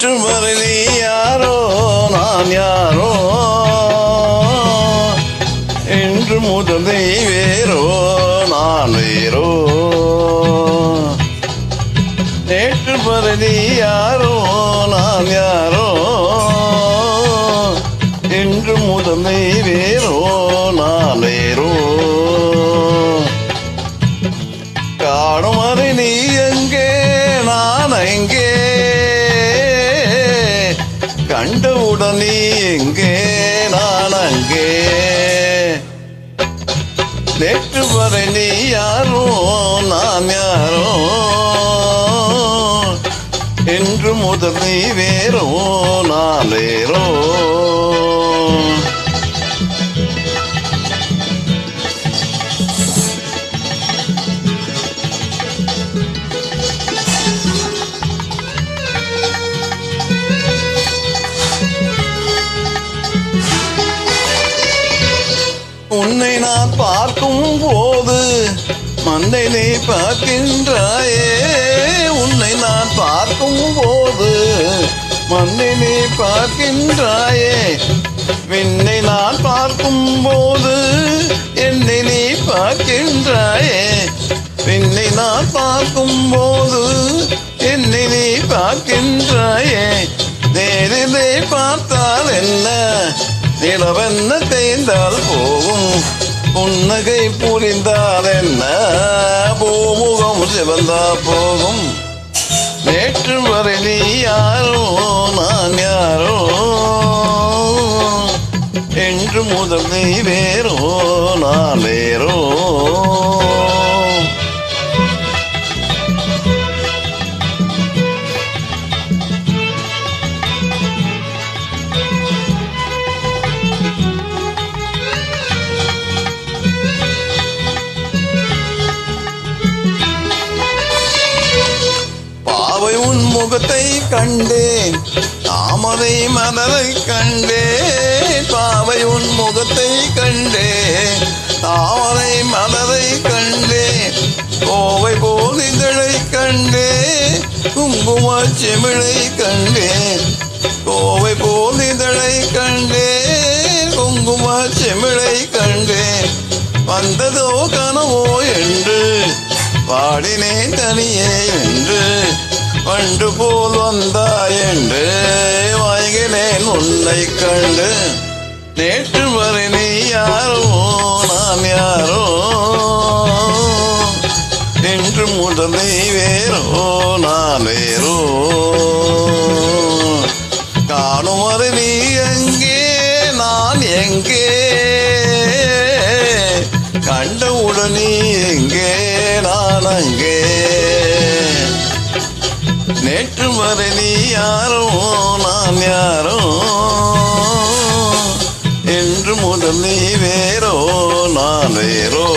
நேற்று வரை நீ யாரோ நான் யாரோ, இன்று முதல் நீ வேறோ நான் வேறோ. நேற்று வரை நீ யாரோ நான் யாரோ, இன்று முதல் நீ வேறோ நான் வேறோ. காணும் வரை நீ எங்கே நான் எங்கே, கண்டவுடன் நீ எங்கே நான் அங்கே. நேற்று வரை நீ யாரோ நான் யாரோ, இன்று முதல் நீ வேறோ நான் வேறோ. உன்னை நான் பார்க்கும் போது மண்ணை நீ பார்க்கின்றாயே, உன்னை நான் பார்க்கும் போது மண்ணை நீ பார்க்கின்றாயே. விண்ணை நான் பார்க்கும் போது என்னை நீ பார்க்கின்றாயே, விண்ணை நான் பார்க்கும் போது என்னை நீ பார்க்கின்றாயே. நேரிலே பார்த்தால் என்ன, நிலவென்ன தேய்ந்தால் போகும், புன்னகை புரிந்தால் என்ன, பூமுகம் சிவந்தா போகும். நேற்று வரை நீ யாரோ நான் யாரோ, இன்று முதல் நீ வேறோ நான் வேறோ. உன் முகத்தை கண்டேன், தாமரை மலரை கண்டேன். பாவை உன் முகத்தை கண்டேன், தாமரை மலரை கண்டேன். கோவை போல் இதழை கண்டேன், குங்கும செமிழை கண்டேன். கோவை போல் இதழை கண்டேன், குங்கும செமிழை கண்டேன். வந்ததோ கனவோ என்று பாடினேன் தனியே என்று, பண்டு போல் வந்தாய் என்று வாய்கினேன் உன்னை கண்டு. நேற்று வரை நீ யாரோ நான் யாரோ, இன்று முதல் நீ வேறோ நான் வேறோ. காணும் வரை நீ எங்கே நான் எங்கே, கண்டவுடன் நீ எங்கே நான் அங்கே. நேற்று வரை நீ யாரோ நான் யாரோ, இன்று முதல் நீ வேறோ நான் வேறோ.